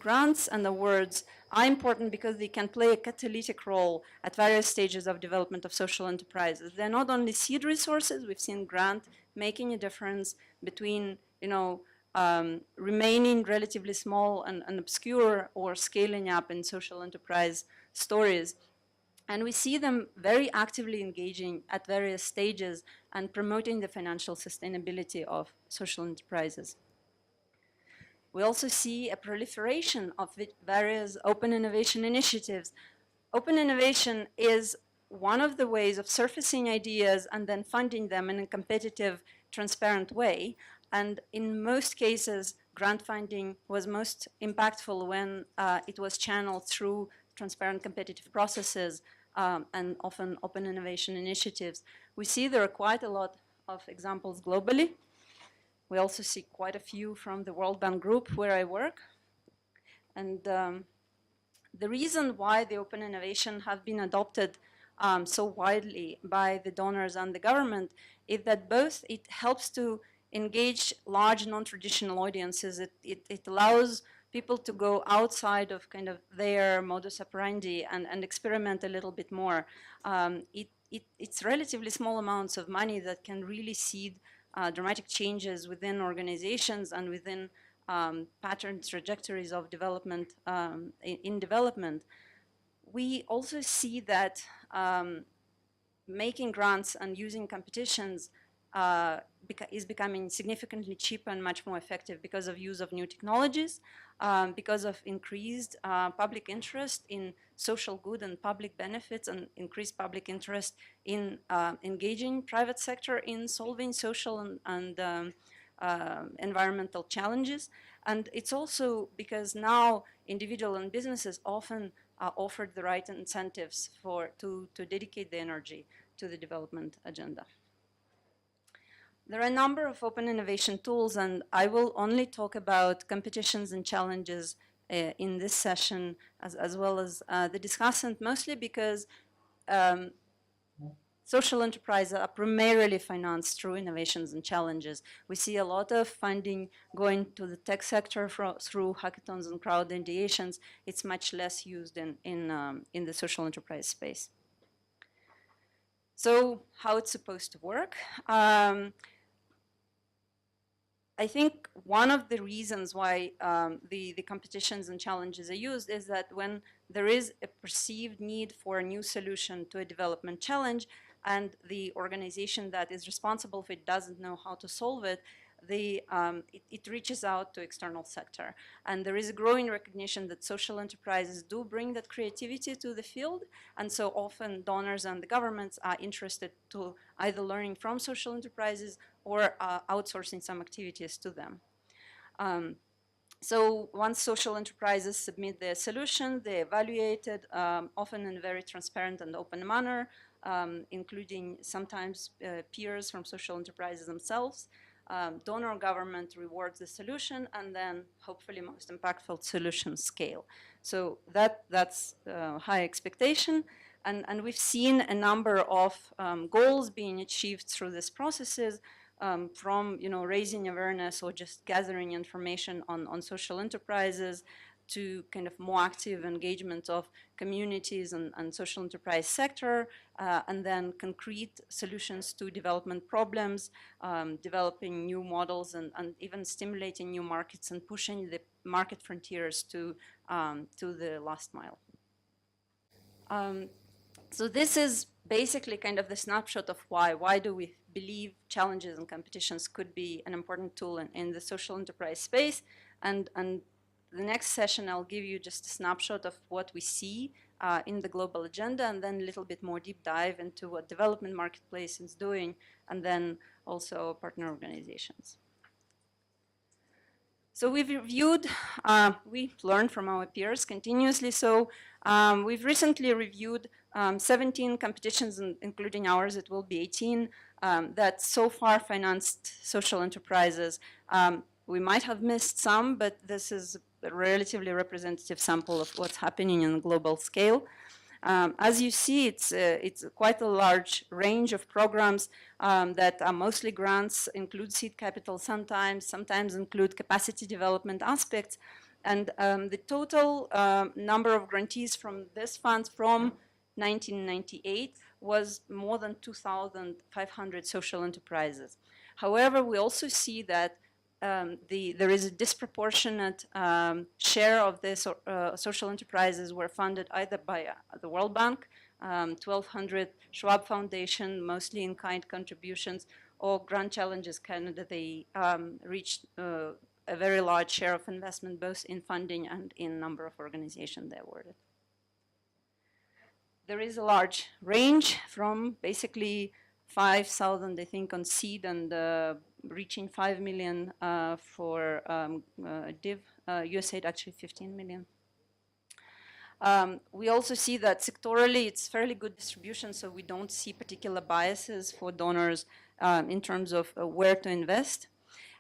grants and awards are important because they can play a catalytic role at various stages of development of social enterprises. They're not only seed resources. We've seen grant making a difference between, remaining relatively small and obscure or scaling up in social enterprise stories. And we see them very actively engaging at various stages and promoting the financial sustainability of social enterprises. We also see a proliferation of various open innovation initiatives. Open innovation is one of the ways of surfacing ideas and then funding them in a competitive, transparent way. And in most cases, grant funding was most impactful when it was channeled through transparent competitive processes and often open innovation initiatives. We see there are quite a lot of examples globally. We also see quite a few from the World Bank Group where I work. And the reason why the open innovation have been adopted so widely by the donors and the government is that both it helps to engage large non-traditional audiences. It allows people to go outside of kind of their modus operandi and experiment a little bit more. It's relatively small amounts of money that can really seed dramatic changes within organizations and within pattern trajectories of development in development. We also see that making grants and using competitions is becoming significantly cheaper and much more effective because of use of new technologies, because of increased public interest in social good and public benefits, and increased public interest in engaging private sector in solving social and environmental challenges. And it's also because now individuals and businesses often are offered the right incentives to dedicate the energy to the development agenda. There are a number of open innovation tools, and I will only talk about competitions and challenges in this session, as well as the discussant, mostly because social enterprises are primarily financed through innovations and challenges. We see a lot of funding going to the tech sector through hackathons and crowd ideations. It's much less used in the social enterprise space. So how it's supposed to work? I think one of the reasons why the competitions and challenges are used is that when there is a perceived need for a new solution to a development challenge and the organization that is responsible for it doesn't know how to solve it, it reaches out to external sector. And there is a growing recognition that social enterprises do bring that creativity to the field. And so often donors and the governments are interested to either learning from social enterprises or outsourcing some activities to them. So once social enterprises submit their solution, they evaluate it, often in a very transparent and open manner, including sometimes peers from social enterprises themselves. Donor government rewards the solution, and then hopefully most impactful solutions scale. So that's high expectation. And we've seen a number of goals being achieved through these processes, from raising awareness or just gathering information on social enterprises to kind of more active engagement of communities and social enterprise sector, and then concrete solutions to development problems, developing new models and even stimulating new markets and pushing the market frontiers to the last mile. So this is basically kind of the snapshot of why. Why do we believe challenges and competitions could be an important tool in the social enterprise space? And the next session, I'll give you just a snapshot of what we see in the global agenda, and then a little bit more deep dive into what development marketplace is doing, and then also partner organizations. So we've reviewed, we learned from our peers continuously. So we've recently reviewed 17 competitions, including ours. It will be 18 that so far financed social enterprises. We might have missed some, but this is a relatively representative sample of what's happening on a global scale. As you see, it's quite a large range of programs that are mostly grants, include seed capital sometimes include capacity development aspects. And the total number of grantees from this fund from 1998 was more than 2,500 social enterprises. However, we also see that there is a disproportionate share of the social enterprises were funded either by the World Bank, 1,200 Schwab Foundation, mostly in-kind contributions, or Grand Challenges Canada. They reached a very large share of investment, both in funding and in number of organizations they awarded. There is a large range from basically 5,000, I think, on seed and reaching 5 million for DIV. USAID actually 15 million. We also see that sectorally it's fairly good distribution, so we don't see particular biases for donors in terms of where to invest.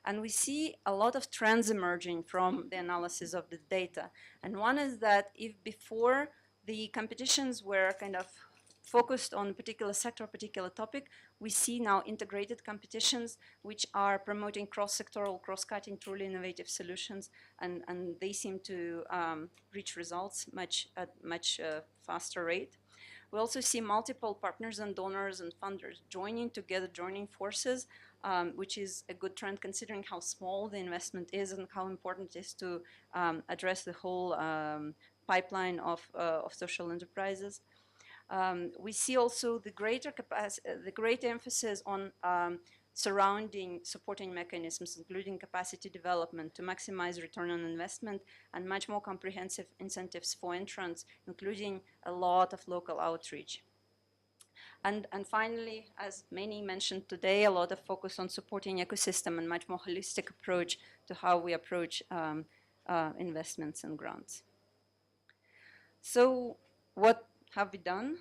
And we see a lot of trends emerging from the analysis of the data. And one is that if before the competitions were kind of focused on a particular sector, a particular topic, we see now integrated competitions which are promoting cross-sectoral, cross-cutting, truly innovative solutions, and they seem to reach results at much faster rate. We also see multiple partners and donors and funders joining together, joining forces, which is a good trend considering how small the investment is and how important it is to address the whole pipeline of social enterprises. We see also the great emphasis on supporting mechanisms, including capacity development to maximize return on investment and much more comprehensive incentives for entrants, including a lot of local outreach. And finally, as many mentioned today, a lot of focus on supporting ecosystem and much more holistic approach to how we approach investments and grants. So what have we done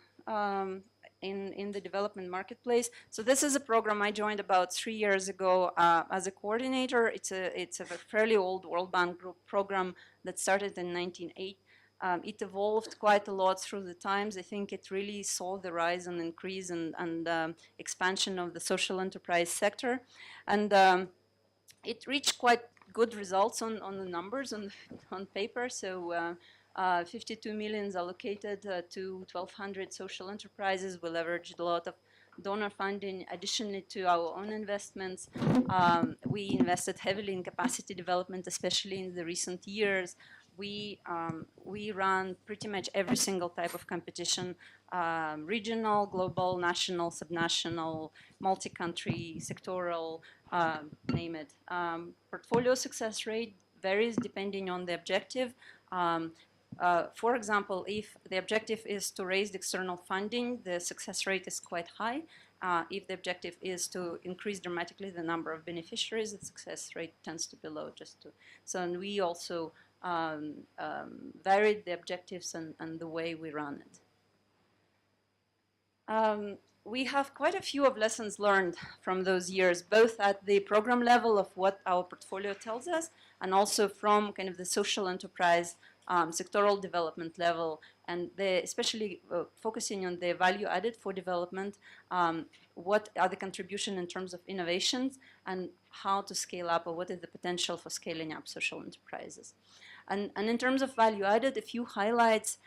in the development marketplace? So this is a program I joined about 3 years ago as a coordinator. It's a fairly old World Bank Group program that started in 1980. It evolved quite a lot through the times. I think it really saw the rise and increase and expansion of the social enterprise sector. And it reached quite good results on the numbers on paper. So 52 million is allocated to 1,200 social enterprises. We leveraged a lot of donor funding additionally to our own investments. We invested heavily in capacity development, especially in the recent years. We ran pretty much every single type of competition, regional, global, national, subnational, multi-country, sectoral, name it. Portfolio success rate varies depending on the objective. For example, if the objective is to raise external funding, the success rate is quite high. If the objective is to increase dramatically the number of beneficiaries, the success rate tends to be low. So and we also varied the objectives and the way we run it. We have quite a few of lessons learned from those years, both at the program level of what our portfolio tells us, and also from kind of the social enterprise sectoral development level, and especially focusing on the value added for development, what are the contribution in terms of innovations, and how to scale up, or what is the potential for scaling up social enterprises. And in terms of value added, a few highlights.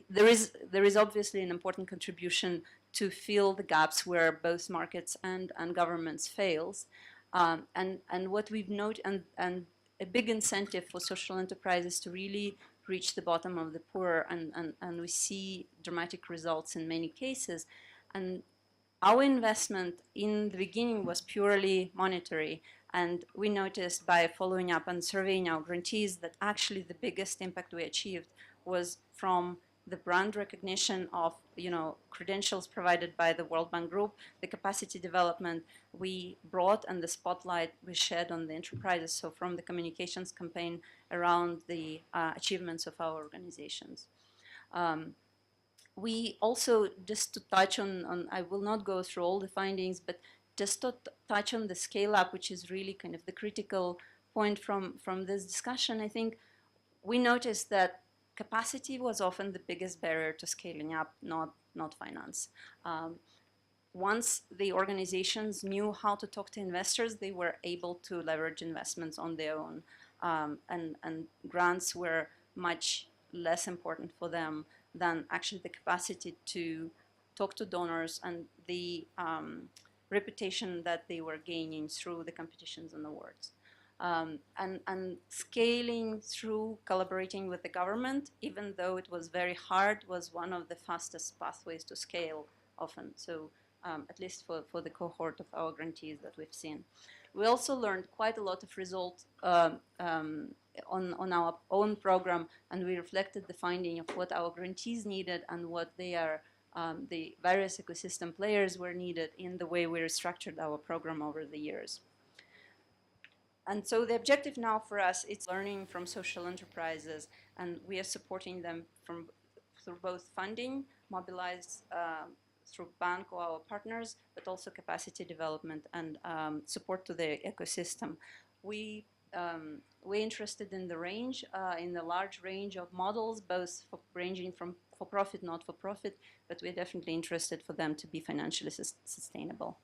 There is obviously an important contribution to fill the gaps where both markets and governments fails. And what we've noted, and a big incentive for social enterprises to really reach the bottom of the poor, and we see dramatic results in many cases. And our investment in the beginning was purely monetary, and we noticed by following up and surveying our grantees that actually the biggest impact we achieved was from the brand recognition of credentials provided by the World Bank Group, the capacity development we brought, and the spotlight we shed on the enterprises. So from the communications campaign around the achievements of our organizations. We also, just to touch on, I will not go through all the findings, but just to touch on the scale up, which is really kind of the critical point from this discussion. I think we noticed that capacity was often the biggest barrier to scaling up, not finance. Once the organizations knew how to talk to investors, they were able to leverage investments on their own. and grants were much less important for them than actually the capacity to talk to donors and the reputation that they were gaining through the competitions and awards. And scaling through collaborating with the government, even though it was very hard, was one of the fastest pathways to scale often. So at least for the cohort of our grantees that we've seen. We also learned quite a lot of results on our own program, and we reflected the finding of what our grantees needed and what the various ecosystem players were needed in the way we restructured our program over the years. And so the objective now for us is learning from social enterprises, and we are supporting them through both funding, mobilized through Banco, our partners, but also capacity development and support to the ecosystem. We're interested in the range, in the large range of models, both ranging from for-profit, not-for-profit, but we're definitely interested for them to be financially sustainable.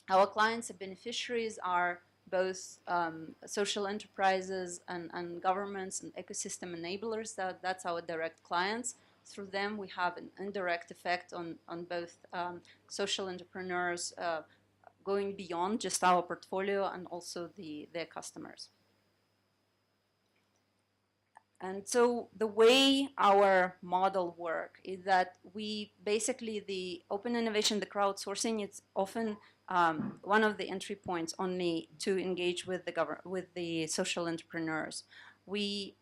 Our clients and beneficiaries are both social enterprises and governments and ecosystem enablers. That's our direct clients. Through them, we have an indirect effect on both social entrepreneurs going beyond just our portfolio and also their customers. And so the way our model works is that we basically, the open innovation, the crowdsourcing, it's often one of the entry points only to engage with the social entrepreneurs. We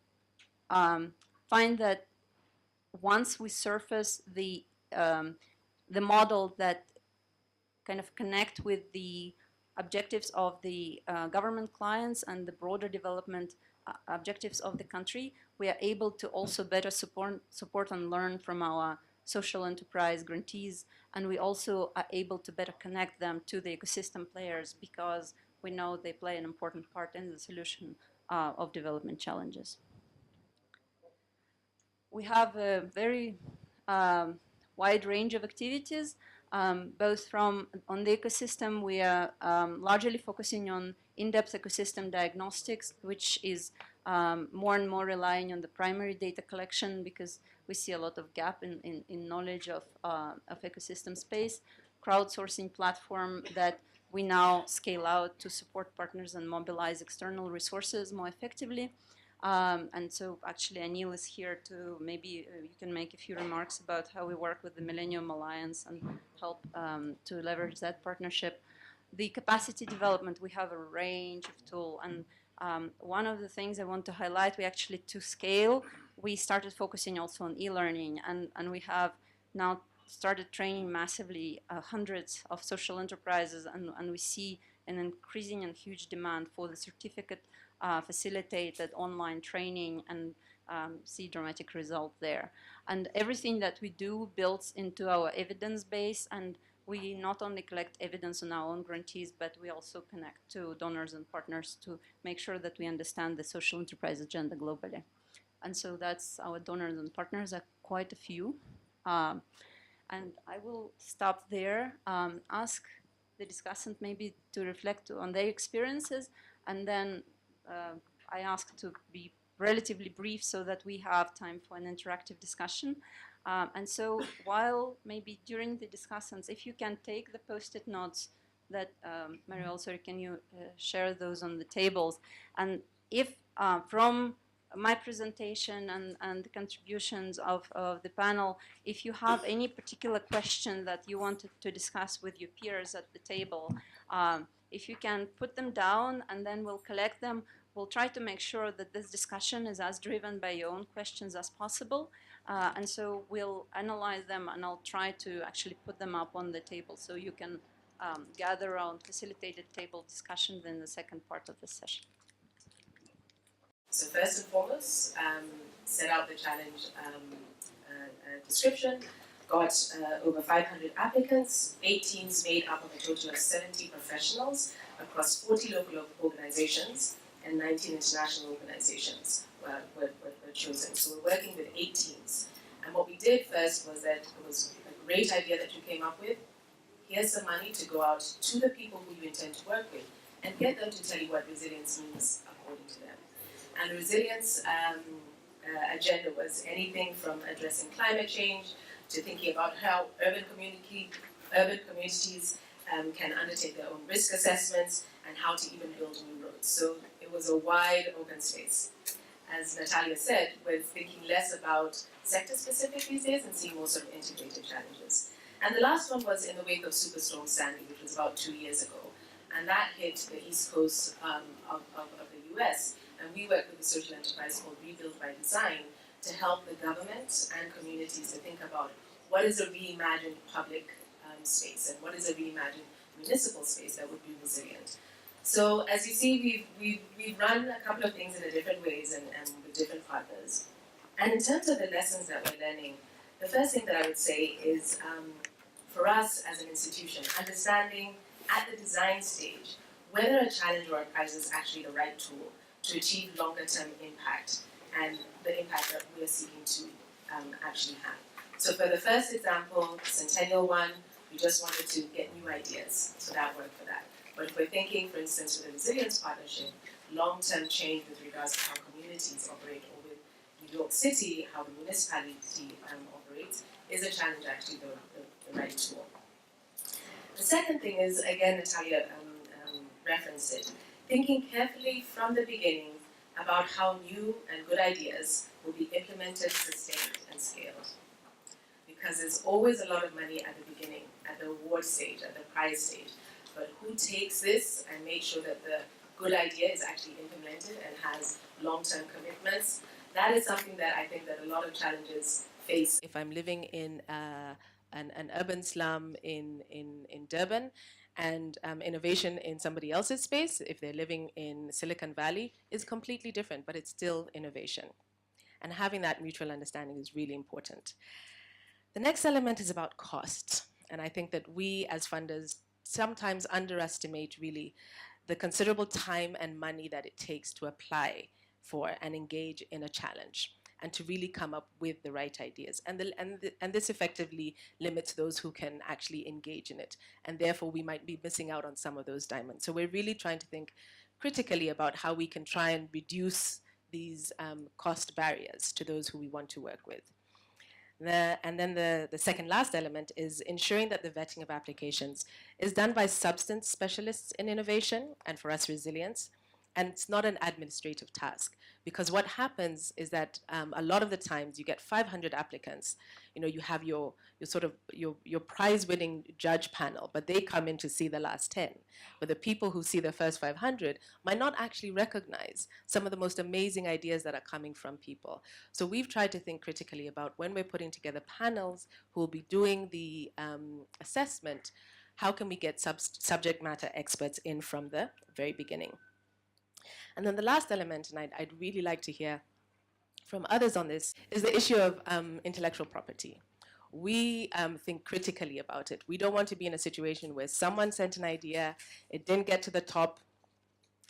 find that once we surface the model that kind of connect with the objectives of the government clients and the broader development objectives of the country, we are able to also better support and learn from our social enterprise grantees, and we also are able to better connect them to the ecosystem players because we know they play an important part in the solution of development challenges. We have a very wide range of activities, both on the ecosystem. We are largely focusing on in-depth ecosystem diagnostics, which is more and more relying on the primary data collection because we see a lot of gap in knowledge of ecosystem space. Crowdsourcing platform that we now scale out to support partners and mobilize external resources more effectively. And so actually Anil is here to maybe you can make a few remarks about how we work with the Millennium Alliance and help to leverage that partnership. The capacity development, we have a range of tools, and one of the things I want to highlight, we actually, to scale, we started focusing also on e-learning, and we have now started training massively hundreds of social enterprises, and we see an increasing and huge demand for the certificate facilitated online training and see dramatic result there. And everything that we do builds into our evidence base, and we not only collect evidence on our own grantees, but we also connect to donors and partners to make sure that we understand the social enterprise agenda globally. And so that's our donors and partners are quite a few. And I will stop there, ask the discussant maybe to reflect on their experiences, and then I ask to be relatively brief so that we have time for an interactive discussion. And so while maybe during the discussions, if you can take the post-it notes that, Mariel, sorry, can you share those on the tables? And if from my presentation and the contributions of the panel, if you have any particular question that you wanted to discuss with your peers at the table, if you can put them down and then we'll collect them. We'll try to make sure that this discussion is as driven by your own questions as possible. And so we'll analyze them, and I'll try to actually put them up on the table so you can gather around facilitated table discussions in the second part of the session. So first and foremost, set out the challenge description, got over 500 applicants, 8 teams made up of a total of 70 professionals across 40 local organizations and 19 international organizations were chosen. So we're working with 8 teams. And what we did first was that it was a great idea that you came up with. Here's some money to go out to the people who you intend to work with and get them to tell you what resilience means according to them. And the resilience agenda was anything from addressing climate change to thinking about how urban communities can undertake their own risk assessments and how to even build new roads. So it was a wide open space. As Natalia said, we're thinking less about sector-specific these days and seeing more sort of integrated challenges. And the last one was in the wake of Superstorm Sandy, which was about 2 years ago. And that hit the east coast of the US. And we worked with a social enterprise called Rebuild by Design to help the government and communities to think about what is a reimagined public space and what is a reimagined municipal space that would be resilient. So as you see, we've run a couple of things in different ways and with different partners. And in terms of the lessons that we're learning, the first thing that I would say is for us as an institution, understanding at the design stage whether a challenge or a prize is actually the right tool to achieve longer term impact and the impact that we're seeking to actually have. So for the first example, Centennial one, we just wanted to get new ideas, so that worked for that. But if we're thinking, for instance, with the Resilience Partnership, long-term change with regards to how communities operate, or with New York City, how the municipality operates, is a challenge actually the right tool. The second thing is, again, Natalia referenced it, thinking carefully from the beginning about how new and good ideas will be implemented, sustained, and scaled. Because there's always a lot of money at the beginning, at the award stage, at the prize stage. But who takes this and makes sure that the good idea is actually implemented and has long-term commitments? That is something that I think that a lot of challenges face. If I'm living in an urban slum in Durban, and innovation in somebody else's space, if they're living in Silicon Valley, is completely different, but it's still innovation. And having that mutual understanding is really important. The next element is about cost. And I think that we as funders sometimes underestimate really the considerable time and money that it takes to apply for and engage in a challenge and to really come up with the right ideas. And this effectively limits those who can actually engage in it. And therefore, we might be missing out on some of those diamonds. So we're really trying to think critically about how we can try and reduce these cost barriers to those who we want to work with. And then the second last element is ensuring that the vetting of applications is done by substance specialists in innovation and for us resilience. And it's not an administrative task, because what happens is that a lot of the times you get 500 applicants. You know, you have your prize-winning judge panel, but they come in to see the last 10. But the people who see the first 500 might not actually recognize some of the most amazing ideas that are coming from people. So we've tried to think critically about when we're putting together panels who will be doing the assessment, how can we get subject matter experts in from the very beginning? And then the last element, and I'd really like to hear from others on this, is the issue of intellectual property. We think critically about it. We don't want to be in a situation where someone sent an idea, it didn't get to the top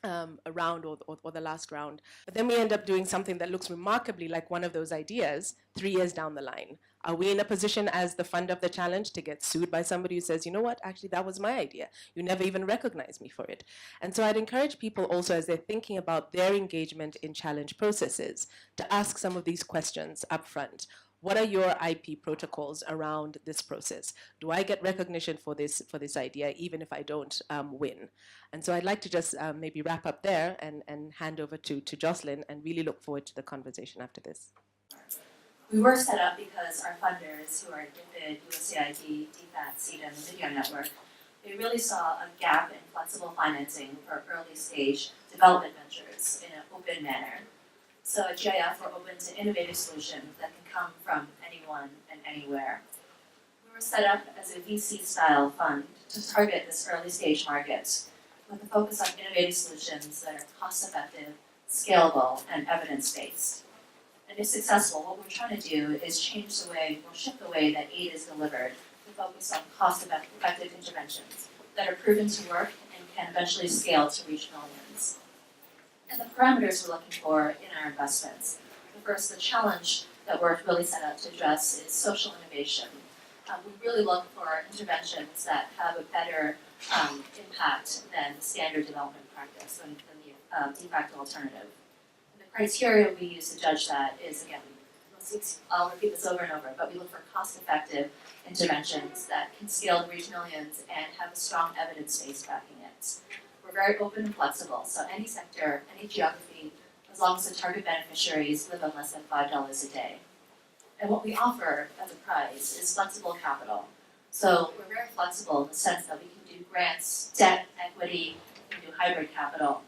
round or the last round, but then we end up doing something that looks remarkably like one of those ideas 3 years down the line. Are we in a position as the fund of the challenge to get sued by somebody who says, you know what, actually that was my idea. You never even recognized me for it. And so I'd encourage people also, as they're thinking about their engagement in challenge processes, to ask some of these questions up front. What are your IP protocols around this process? Do I get recognition for this idea, even if I don't win? And so I'd like to just maybe wrap up there and hand over to Jocelyn, and really look forward to the conversation after this. We were set up because our funders, who are DFID, USAID, DFAT, CEDA, and the Video Network, they really saw a gap in flexible financing for early stage development ventures in an open manner. So at GIF, we're open to innovative solutions that can come from anyone and anywhere. We were set up as a VC-style fund to target this early stage market with a focus on innovative solutions that are cost-effective, scalable, and evidence-based. And if successful, what we're trying to do is change the way, or shift the way that aid is delivered to focus on cost-effective interventions that are proven to work and can eventually scale to reach millions. And the parameters we're looking for in our investments. The challenge that we're really set up to address is social innovation. We really look for interventions that have a better impact than the standard development practice, than the de facto alternative. And the criteria we use to judge that is, again, I'll repeat this over and over, but we look for cost-effective interventions that can scale to reach millions and have a strong evidence base backing it. We're very open and flexible, so any sector, any geography, as long as the target beneficiaries live on less than $5 a day. And what we offer as a prize is flexible capital. So we're very flexible in the sense that we can do grants, debt, equity, we can do hybrid capital.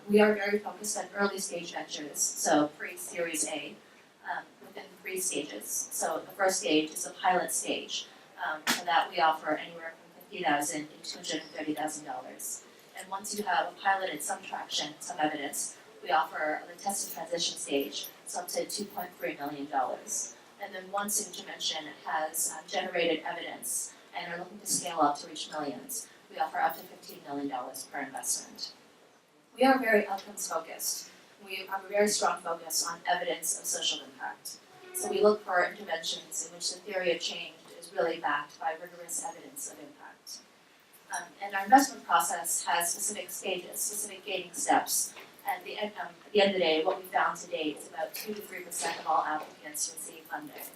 We are very focused on early stage ventures, so pre-Series A, within 3 stages. So the first stage is a pilot stage. For that we offer anywhere from $50,000 to $230,000. And once you have a pilot and some traction, some evidence, we offer the test and transition stage, so up to $2.3 million. And then once an intervention has generated evidence and are looking to scale up to reach millions, we offer up to $15 million per investment. We are very outcomes focused. We have a very strong focus on evidence of social impact. So we look for interventions in which the theory of change is really backed by rigorous evidence of impact. And our investment process has specific stages, specific gating steps. At the end of the day, what we found to date is about 2 to 3% of all applicants receive funding.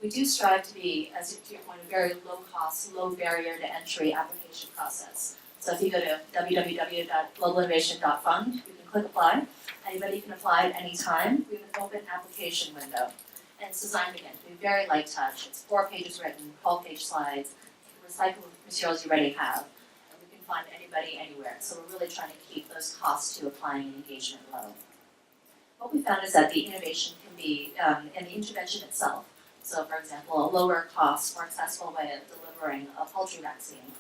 We do strive to be, as to your point, a very low cost, low barrier to entry application process. So if you go to www.globalinnovation.fund, you can click apply. Anybody can apply at any time. We have an open application window. And it's designed again to be very light touch. It's 4 pages written, 12-page slides, recycled materials you already have. And we can find anybody anywhere. So we're really trying to keep those costs to applying and engagement low. What we found is that the innovation can be in the intervention itself. So for example, a lower cost, more accessible way of delivering a poultry vaccine,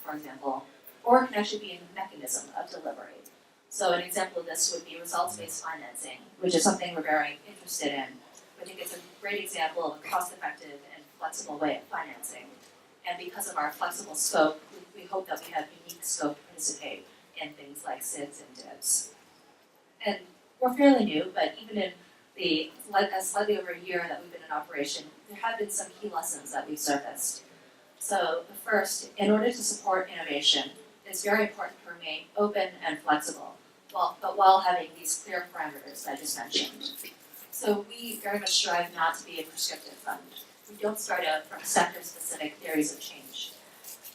for example, or it can actually be in the mechanism of delivery. So an example of this would be results-based financing, which is something we're very interested in. I think it's a great example of a cost-effective and flexible way of financing. And because of our flexible scope, we hope that we have unique scope to participate in things like SIDS and DIBs. And we're fairly new, but even in the slightly over a year that we've been in operation, there have been some key lessons that we've surfaced. So the first, in order to support innovation, it's very important to remain open and flexible, but while having these clear parameters that I just mentioned. So we very much strive not to be a prescriptive fund. We don't start out from sector-specific theories of change.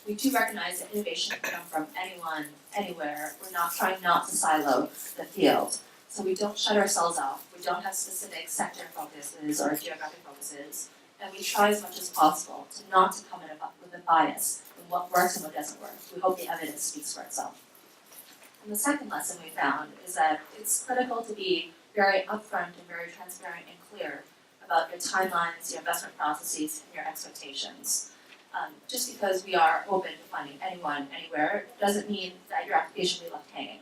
We do recognize that innovation can come from anyone, anywhere. We're not trying not to silo the field. So we don't shut ourselves off. We don't have specific sector focuses or geographic focuses. And we try as much as possible to not to come in with a bias in what works and what doesn't work. We hope the evidence speaks for itself. And the second lesson we found is that it's critical to be very upfront and very transparent and clear about your timelines, your investment processes, and your expectations. Just because we are open to finding anyone, anywhere, doesn't mean that your application will be left hanging.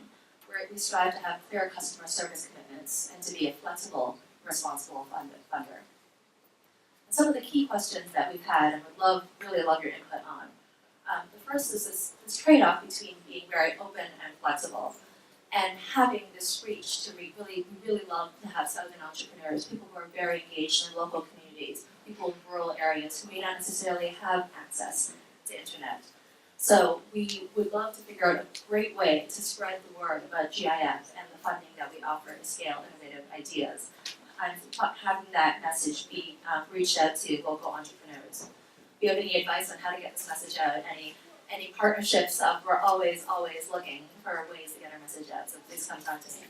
We strive to have clear customer service commitments and to be a flexible, responsible funder. And some of the key questions that we've had and would really love your input on. The first is this trade-off between being very open and flexible and having this reach to we really love to have Southern entrepreneurs, people who are very engaged in local communities, people in rural areas who may not necessarily have access to internet. So we would love to figure out a great way to spread the word about GIF and the funding that we offer to scale innovative ideas. And having that message be reached out to local entrepreneurs. If you have any advice on how to get this message out, any partnerships, we're always looking for ways to get our message out, so please come talk to me.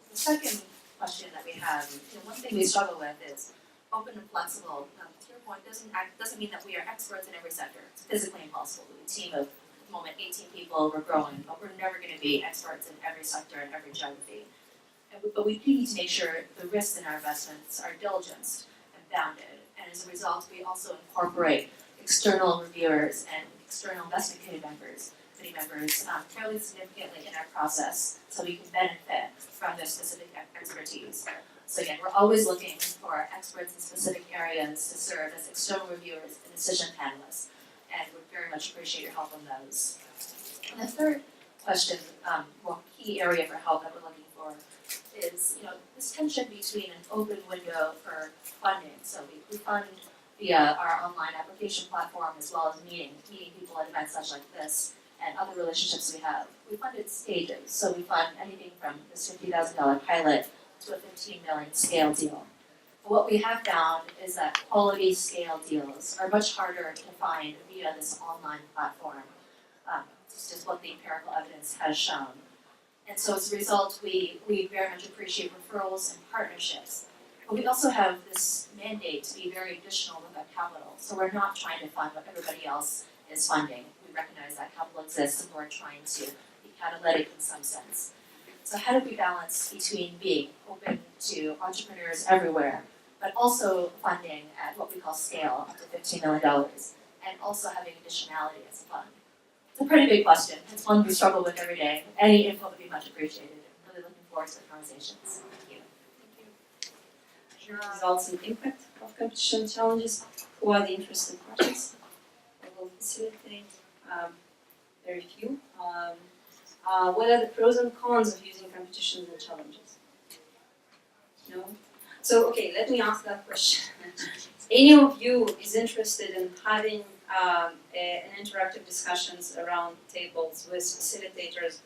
The second question that we have, one thing we struggle with is open and flexible. To your point, doesn't mean that we are experts in every sector. It's physically impossible. We're a team of, at the moment, 18 people, we're growing, but we're never going to be experts in every sector and every geography. But we do need to make sure the risks in our investments are diligenced and bounded. And as a result, we also incorporate external reviewers and external investment committee members fairly significantly in our process so we can benefit from their specific expertise. So again, we're always looking for experts in specific areas to serve as external reviewers and decision panelists, and would very much appreciate your help on those. And the third question, key area for help that we're looking for is, this tension between an open window for funding. So we fund via our online application platform, as well as meeting people at events such like this and other relationships we have. We fund in stages, so we fund anything from this $50,000 pilot to a 15 million scale deal. But what we have found is that quality scale deals are much harder to find via this online platform. It's just what the empirical evidence has shown. And so as a result, we very much appreciate referrals and partnerships. But we also have this mandate to be very additional with our capital. So we're not trying to fund what everybody else is funding. We recognize that capital exists and we're trying to be catalytic in some sense. So how do we balance between being open to entrepreneurs everywhere, but also funding at what we call scale, up to $15 million, and also having additionality as a fund? It's a pretty big question. It's one we struggle with every day. Any input would be much appreciated. I'm really looking forward to the conversations. Thank you. Results and impact of competition challenges. Who are the interested parties? I will facilitate very few. What are the pros and cons of using competitions and challenges? No? So, okay, let me ask that question. Any of you is interested in having an interactive discussions around tables with facilitators?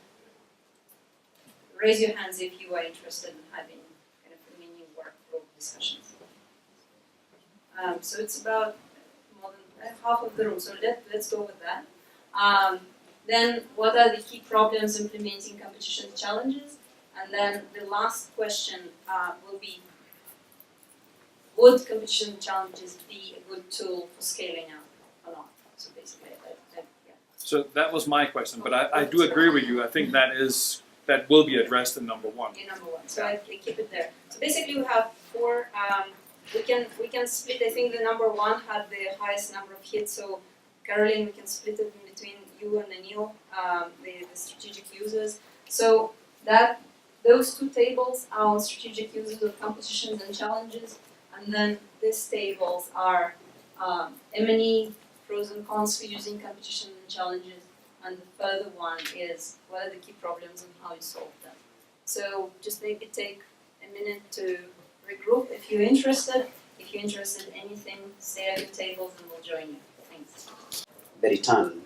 Raise your hands if you are interested in having kind of a mini work group discussions. So it's about more than half of the room, so let's go with that. Then what are the key problems implementing competition challenges? And then the last question will be, would competition challenges be a good tool for scaling up or not? So basically, yeah. So that was my question, but I do agree with you. I think that will be addressed in number one. Okay, number one. So I keep it there. So basically, we have four. We can split. I think the number one had the highest number of hits. So Caroline, we can split it in between you and Anil, the strategic users. So those two tables are strategic users of competitions and challenges, and then these tables are M&E, pros and cons for using competitions and challenges, and the further one is what are the key problems and how you solve them. So just maybe take a minute to regroup if you're interested. If you're interested in anything, stay at the tables and we'll join you. Thanks. The return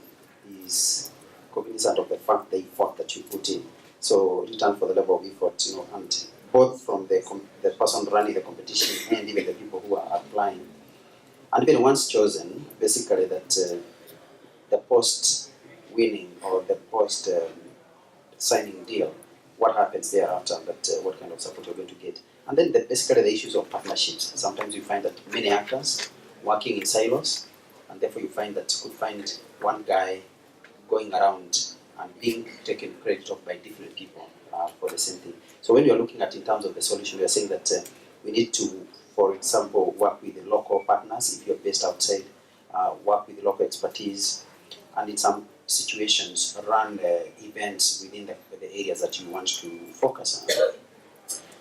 is cognizant of the fact the effort that you put in. So return for the level of effort, and both from the person running the competition and even the people who are applying. And even once chosen, basically that the post-winning or the post-signing deal, what happens thereafter, what kind of support you're going to get. And then basically the issues of partnerships. Sometimes you find that many actors working in silos, and therefore you find that you could find one guy going around and being taken credit of by different people for the same thing. So when you're looking at in terms of the solution, we are saying that we need to, for example, work with the local partners if you're based outside, work with the local expertise, and in some situations run events within the areas that you want to focus on.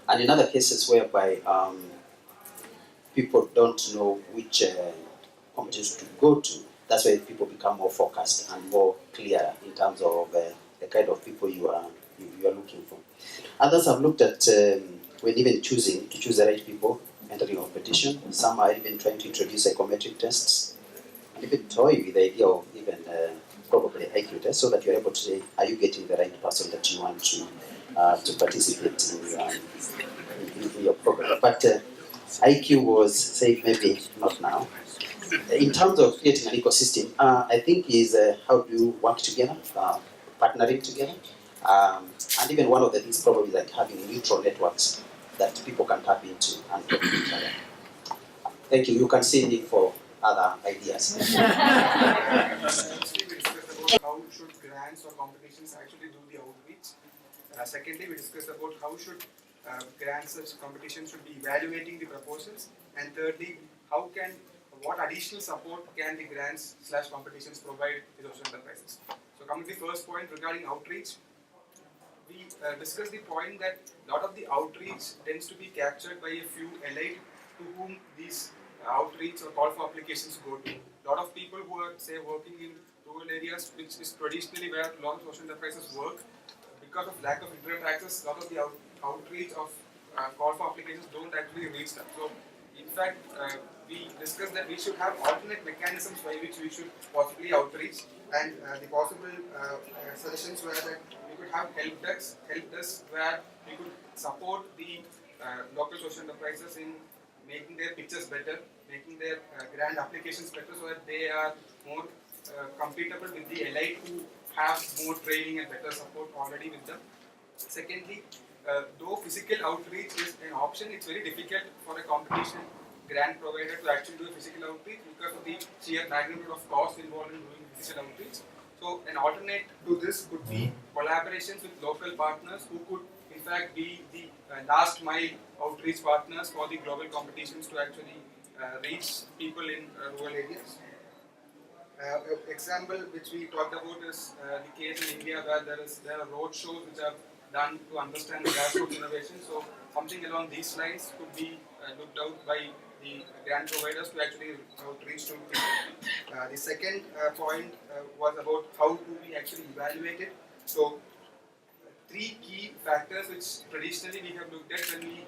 And in other cases whereby people don't know which competitions to go to, that's why people become more focused and more clear in terms of the kind of people you are looking for. Others have looked at when even choosing to choose the right people entering a competition. Some are even trying to introduce psychometric tests and even toy with the idea of even probably IQ tests, so that you're able to say, are you getting the right person that you want to participate in your program. But IQ was said maybe not now. In terms of creating an ecosystem, I think is how do you work together, partnering together, and even one of the things probably like having neutral networks that people can tap into and talk to each other. Thank you. You can see me for other ideas. How should grants or competitions actually do the outreach? Secondly, we discussed about how should grants such competitions should be evaluating the proposals. And thirdly, what additional support can the grants / competitions provide to social enterprises? So coming to the first point regarding outreach, we discussed the point that a lot of the outreach tends to be captured by a few elite to whom these outreach or call for applications go to. A lot of people who are, say, working in rural areas, which is traditionally where a lot of social enterprises work, because of lack of internet access, a lot of the outreach of call for applications don't actually reach them. So in fact, we discussed that we should have alternate mechanisms by which we should possibly outreach, and the possible suggestions were that we could have help desks where we could support the local social enterprises in making their pictures better, making their grant applications better, so that they are more compatible with the elite who have more training and better support already with them. Secondly, though physical outreach is an option, it's very difficult for a competition grant provider to actually do a physical outreach because of the sheer magnitude of cost involved in doing physical outreach. So an alternate to this could be collaborations with local partners who could in fact be the last mile outreach partners for the global competitions to actually reach people in rural areas. Example which we talked about is the case in India where there are road shows which are done to understand the grassroots innovation. So something along these lines could be looked out by the grant providers to actually outreach to people. The second point was about how do we actually evaluate it. So three key factors which traditionally we have looked at when we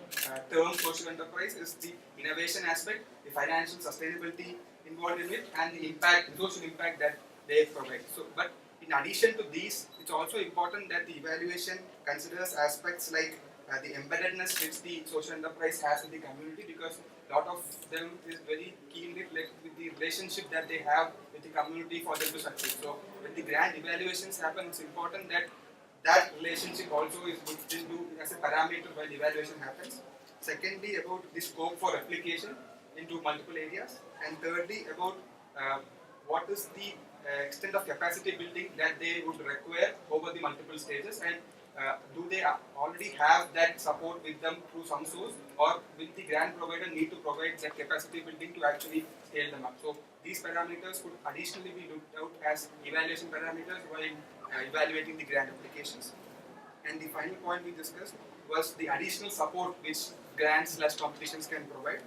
term social enterprise is the innovation aspect, the financial sustainability involved in it, and the impact, the social impact that they provide. So, but in addition to these, it's also important that the evaluation considers aspects like the embeddedness which the social enterprise has in the community, because a lot of them is very keenly related with the relationship that they have with the community for them to succeed. So, when the grant evaluations happen, it's important that that relationship also is looked into as a parameter while evaluation happens. Secondly, about the scope for application into multiple areas, and thirdly, about what is the extent of capacity building that they would require over the multiple stages, and do they already have that support with them through some source, or will the grant provider need to provide that capacity building to actually scale them up? So these parameters could additionally be looked out as evaluation parameters while evaluating the grant applications. And the final point we discussed was the additional support which grants/competitions can provide.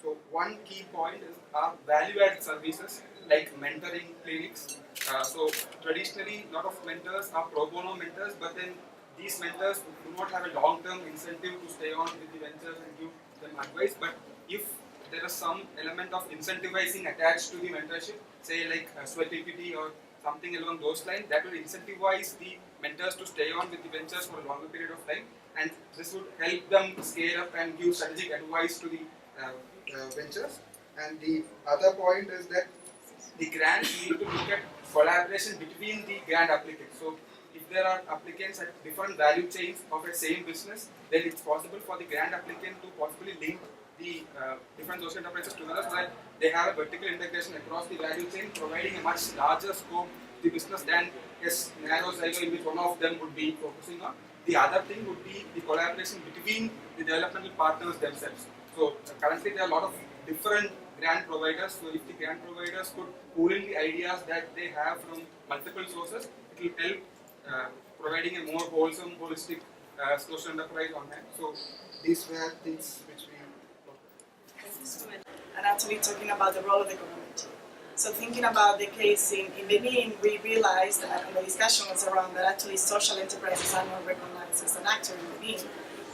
So one key point is our value-added services like mentoring clinics. So traditionally, a lot of mentors are pro bono mentors, but then these mentors do not have a long-term incentive to stay on with the ventures and give them advice. But if there is some element of incentivizing attached to the mentorship, say like sweat equity or something along those lines, that will incentivize the mentors to stay on with the ventures for a longer period of time, and this would help them scale up and give strategic advice to the ventures. And the other point is that the grants need to look at collaboration between the grant applicants. So if there are applicants at different value chains of a same business, then it's possible for the grant applicant to possibly link the different social enterprises together so that they have a vertical integration across the value chain, providing a much larger scope to the business than a narrow silo in which one of them would be focusing on. The other thing would be the collaboration between the developmental partners themselves. So currently there are a lot of different grant providers. So if the grant providers could pool in the ideas that they have from multiple sources, it will help providing a more wholesome, holistic social enterprise on hand. So these were things which we and actually talking about the role of the government. So thinking about the case in Benin, we realized, and the discussion was around that actually social enterprises are not recognized as an actor in Benin.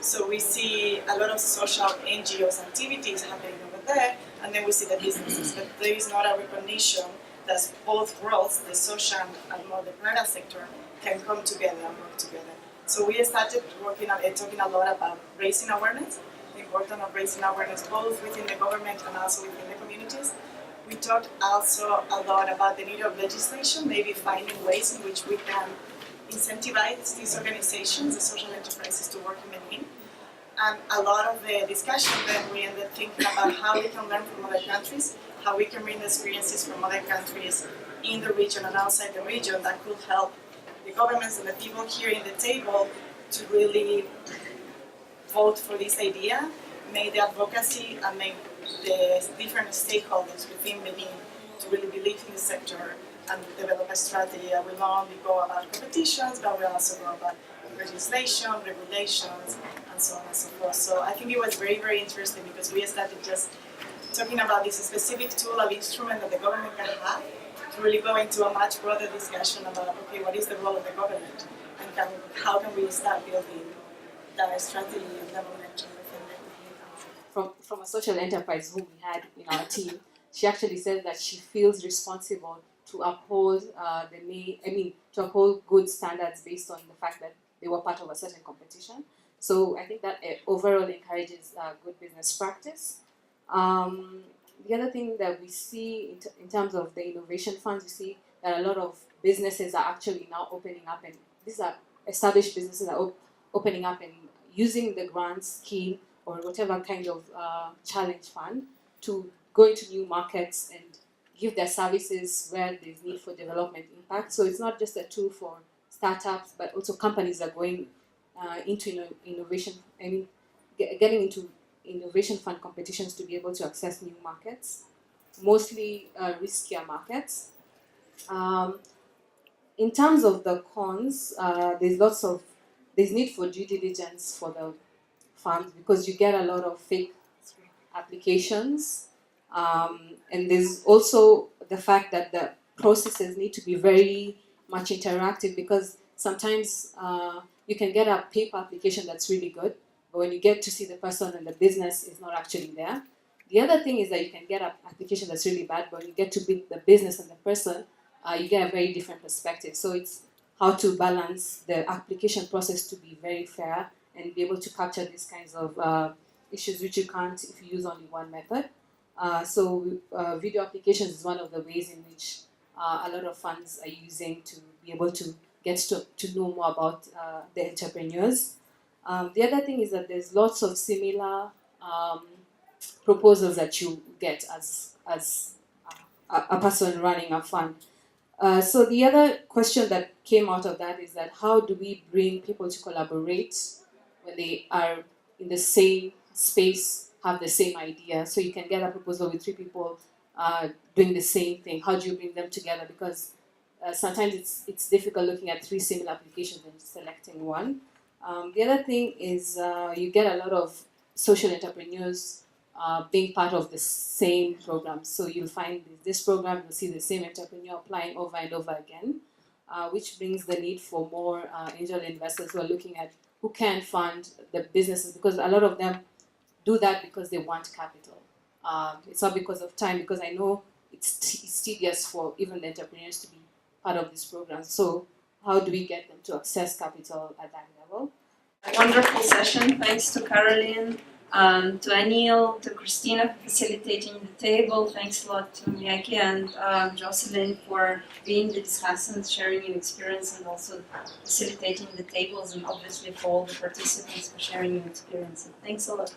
So we see a lot of social NGOs activities happening over there, and then we see the businesses, but there is not a recognition that both worlds, the social and more the private sector, can come together and work together. So we started talking a lot about raising awareness, the importance of raising awareness both within the government and also within the communities. We talked also a lot about the need of legislation, maybe finding ways in which we can incentivize these organizations, the social enterprises, to work in Benin. And a lot of the discussion then we ended thinking about how we can learn from other countries, how we can bring the experiences from other countries in the region and outside the region that could help the governments and the people here in the table to really vote for this idea, make the advocacy and make the different stakeholders within Benin to really believe in the sector and develop a strategy that will not only go about competitions, but will also go about legislation, regulations, and so on and so forth. So I think it was very, very interesting because we started just talking about this specific tool of instrument that the government can have to really go into a much broader discussion about, okay, what is the role of the government and how can we start building that strategy and development within the country. from a social enterprise who we had in our team, she actually said that she feels responsible to uphold to uphold good standards based on the fact that they were part of a certain competition. So I think that overall encourages good business practice. The other thing that we see in terms of the innovation funds, we see that a lot of businesses are actually now opening up, and these are established businesses are opening up and using the grant scheme or whatever kind of challenge fund to go into new markets and give their services where there's need for development impact. So it's not just a tool for startups, but also companies are going into innovation. Getting into innovation fund competitions to be able to access new markets, mostly riskier markets. In terms of the cons, there's need for due diligence for the funds because you get a lot of fake applications, and there's also the fact that the processes need to be very much interactive because sometimes you can get a paper application that's really good, but when you get to see the person and the business is not actually there. The other thing is that you can get an application that's really bad, but when you get to meet the business and the person, you get a very different perspective. So it's how to balance the application process to be very fair and be able to capture these kinds of issues which you can't if you use only one method. Video applications is one of the ways in which a lot of funds are using to be able to get to know more about the entrepreneurs. The other thing is that there's lots of similar proposals that you get as a person running a fund. So the other question that came out of that is that how do we bring people to collaborate when they are in the same space, have the same idea? So you can get a proposal with 3 people doing the same thing. How do you bring them together? Because sometimes it's difficult looking at 3 similar applications and selecting one. The other thing is you get a lot of social entrepreneurs being part of the same program. So you'll find this program, you'll see the same entrepreneur applying over and over again, which brings the need for more angel investors who are looking at who can fund the businesses, because a lot of them do that because they want capital. It's not because of time, because I know it's tedious for even the entrepreneurs to be part of this program. So how do we get them to access capital at that level? A wonderful session. Thanks to Caroline, to Anil, to Christina for facilitating the table. Thanks a lot to Miyake and Jocelyn for being the discussants, sharing your experience, and also facilitating the tables, and obviously for all the participants for sharing your experience. Thanks a lot.